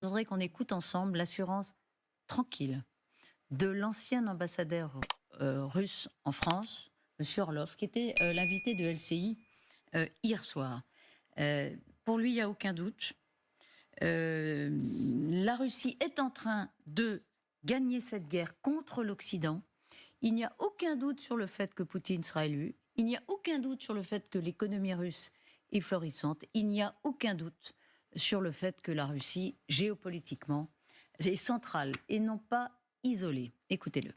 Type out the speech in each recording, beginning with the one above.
Je voudrais qu'on écoute ensemble l'assurance tranquille de l'ancien ambassadeur russe en France, M. Orlov, qui était l'invité de LCI hier soir. Pour lui, il n'y a aucun doute. La Russie est en train de gagner cette guerre contre l'Occident. Il n'y a aucun doute sur le fait que Poutine sera élu. Il n'y a aucun doute sur le fait que l'économie russe est florissante. Il n'y a aucun doute sur le fait que la Russie, géopolitiquement, est centrale et non pas isolée. Écoutez-le.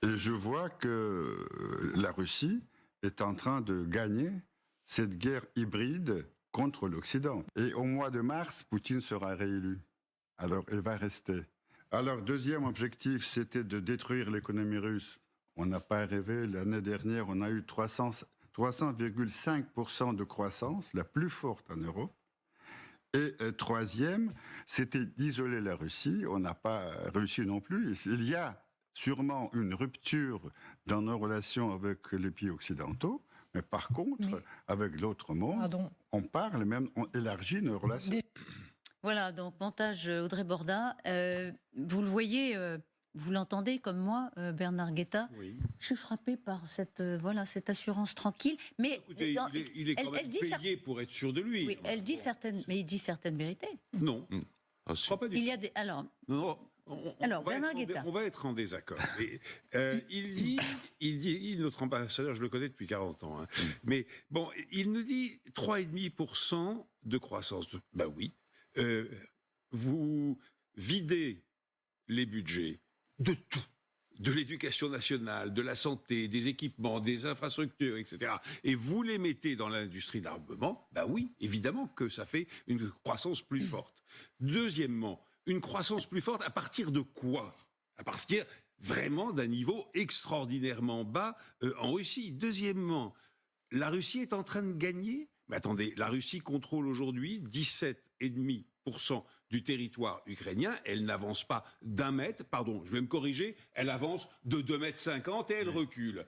Et je vois que la Russie est en train de gagner cette guerre hybride contre l'Occident. Et au mois de mars, Poutine sera réélu. Alors, il va rester. Alors, deuxième objectif, c'était de détruire l'économie russe. On n'a pas rêvé. L'année dernière, on a eu 300,5% de croissance, la plus forte en Europe. Et troisième, c'était d'isoler la Russie. On n'a pas réussi non plus. Il y a sûrement une rupture dans nos relations avec les pays occidentaux, mais par contre, avec l'autre monde, on parle même, on élargit nos relations. Voilà, donc montage Audrey Borda. Vous le voyez, vous l'entendez comme moi, Bernard Guetta. Oui. Je suis frappée par cette assurance tranquille. Mais écoutez, il est quand même payé pour être sûr de lui. Oui, elle dit certaines, mais il dit certaines vérités. Non, je ne crois pas du tout. Il y a des, alors. Non. Bernard Guetta. On va être en désaccord. Il dit, notre ambassadeur, je le connais depuis 40 ans, hein, mais bon, il nous dit 3,5% de croissance. Ben oui. Vous videz les budgets de tout, de l'éducation nationale, de la santé, des équipements, des infrastructures, etc. Et vous les mettez dans l'industrie d'armement, ben oui, évidemment que ça fait une croissance plus forte. Deuxièmement, une croissance plus forte à partir de quoi ? À partir vraiment d'un niveau extraordinairement bas en Russie. Deuxièmement, la Russie est en train de gagner. Mais attendez, la Russie contrôle aujourd'hui 17,5% du territoire ukrainien. Elle n'avance pas d'1 mètre, pardon, je vais me corriger, elle avance de 2,50 m et elle recule.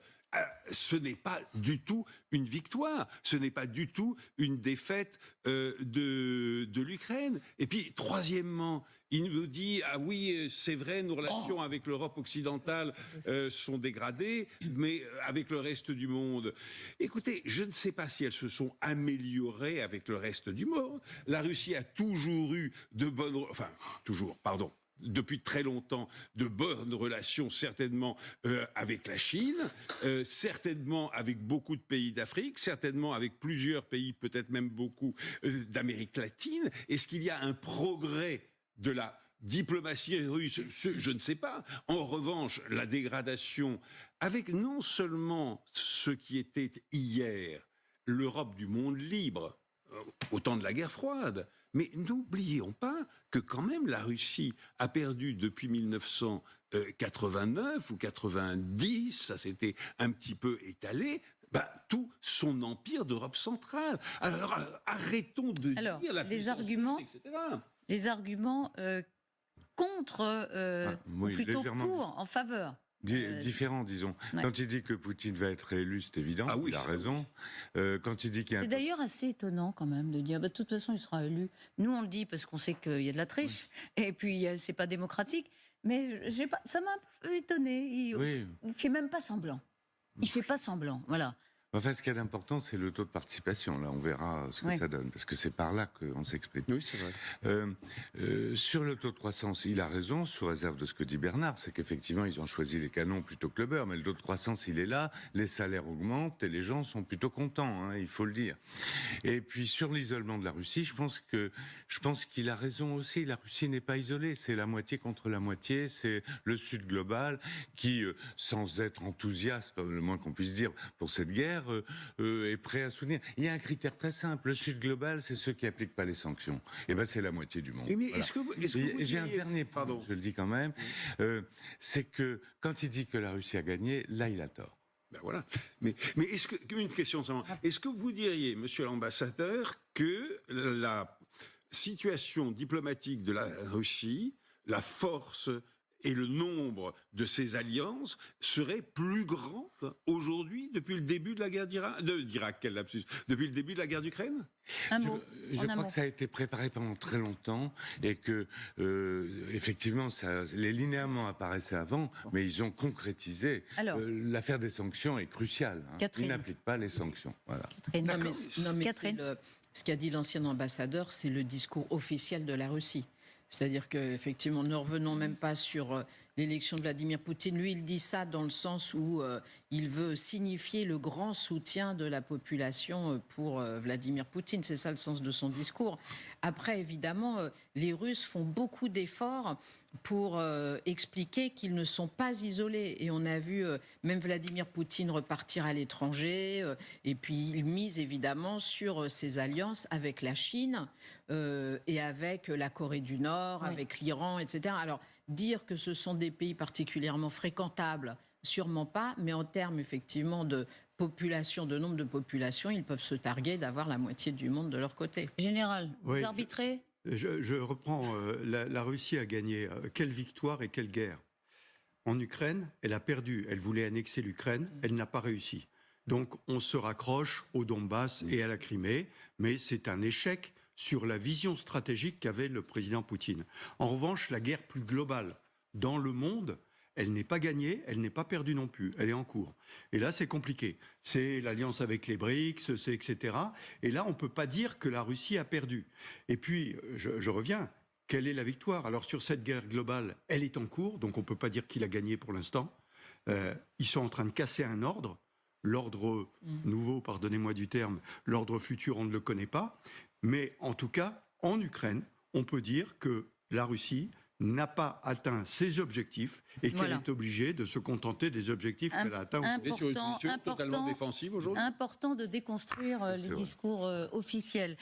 Ce n'est pas du tout une victoire, ce n'est pas du tout une défaite de l'Ukraine. Et puis, troisièmement, il nous dit, ah oui, c'est vrai, nos relations avec l'Europe occidentale sont dégradées, mais avec le reste du monde. Écoutez, je ne sais pas si elles se sont améliorées avec le reste du monde. La Russie a toujours eu depuis très longtemps, de bonnes relations, certainement avec la Chine, certainement avec beaucoup de pays d'Afrique, certainement avec plusieurs pays, peut-être même beaucoup d'Amérique latine. Est-ce qu'il y a un progrès de la diplomatie russe ? Je ne sais pas. En revanche, la dégradation, avec non seulement ce qui était hier l'Europe du monde libre, au temps de la guerre froide. Mais n'oublions pas que quand même la Russie a perdu depuis 1989 ou 90, ça s'était un petit peu étalé, tout son empire d'Europe centrale. Alors arrêtons de dire la puissance russe, etc. Les arguments contre, ou plutôt pour, en faveur. Différent, disons. Ouais. Quand il dit que Poutine va être élu, c'est évident, il a raison. Quand il dit qu'il y a c'est d'ailleurs assez étonnant quand même de dire, de toute façon, il sera élu. Nous, on le dit parce qu'on sait qu'il y a de la triche, et puis c'est pas démocratique. Mais ça m'a un peu étonné. Il fait même pas semblant. Il fait pas semblant, voilà. Enfin, ce qui est important, c'est le taux de participation. Là, on verra ce que ça donne, parce que c'est par là qu'on s'exprime. Oui, c'est vrai. Sur le taux de croissance, il a raison, sous réserve de ce que dit Bernard, c'est qu'effectivement, ils ont choisi les canons plutôt que le beurre, mais le taux de croissance, il est là, les salaires augmentent, et les gens sont plutôt contents, hein, il faut le dire. Et puis, sur l'isolement de la Russie, je pense qu'il a raison aussi. La Russie n'est pas isolée, c'est la moitié contre la moitié, c'est le Sud global qui, sans être enthousiaste, le moins qu'on puisse dire, pour cette guerre, est prêt à soutenir. Il y a un critère très simple. Le Sud global, c'est ceux qui appliquent pas les sanctions. Et c'est la moitié du monde. Mais voilà. Est-ce que vous j'ai un dernier point, je le dis quand même, c'est que quand il dit que la Russie a gagné, là, il a tort. Voilà. Mais est-ce que, une question seulement, est-ce que vous diriez, monsieur l'ambassadeur, que la situation diplomatique de la Russie, la force et le nombre de ces alliances serait plus grand aujourd'hui depuis le début de la guerre d'Irak, quel lapsus, depuis le début de la guerre d'Ukraine. Un mot. Je en un crois mot. que ça a été préparé pendant très longtemps et que, effectivement, les linéaments apparaissaient avant, mais ils ont concrétisé. Alors. L'affaire des sanctions est cruciale. Catherine. Ils n'appliquent pas les sanctions. Voilà. Catherine. Non, mais Catherine. ce qu'a dit l'ancien ambassadeur, c'est le discours officiel de la Russie. C'est-à-dire qu'effectivement, ne revenons même pas sur l'élection de Vladimir Poutine. Lui, il dit ça dans le sens où il veut signifier le grand soutien de la population pour Vladimir Poutine. C'est ça le sens de son discours. Après, évidemment, les Russes font beaucoup d'efforts pour expliquer qu'ils ne sont pas isolés. Et on a vu même Vladimir Poutine repartir à l'étranger. Et puis, il mise évidemment sur ses alliances avec la Chine et avec la Corée du Nord, Oui. avec l'Iran, etc. Alors, dire que ce sont des pays particulièrement fréquentables, sûrement pas, mais en termes effectivement de population, de nombre de populations, ils peuvent se targuer d'avoir la moitié du monde de leur côté. Général, vous Oui. arbitrez. Je reprends, la Russie a gagné quelle victoire et quelle guerre? En Ukraine, elle a perdu. Elle voulait annexer l'Ukraine, elle n'a pas réussi. Donc on se raccroche au Donbass et à la Crimée, mais c'est un échec sur la vision stratégique qu'avait le président Poutine. En revanche, la guerre plus globale dans le monde, elle n'est pas gagnée, elle n'est pas perdue non plus, elle est en cours. Et là, c'est compliqué. C'est l'alliance avec les BRICS, c'est etc. Et là, on ne peut pas dire que la Russie a perdu. Et puis, je reviens, quelle est la victoire? Alors, sur cette guerre globale, elle est en cours, donc on ne peut pas dire qu'il a gagné pour l'instant. Ils sont en train de casser un ordre. L'ordre nouveau, pardonnez-moi du terme, l'ordre futur, on ne le connaît pas. Mais en tout cas, en Ukraine, on peut dire que la Russie n'a pas atteint ses objectifs et qu'elle Voilà. est obligée de se contenter des objectifs qu'elle a atteints. On est sur une Important, position totalement important, défensive aujourd'hui. important de déconstruire les C'est vrai. discours officiels.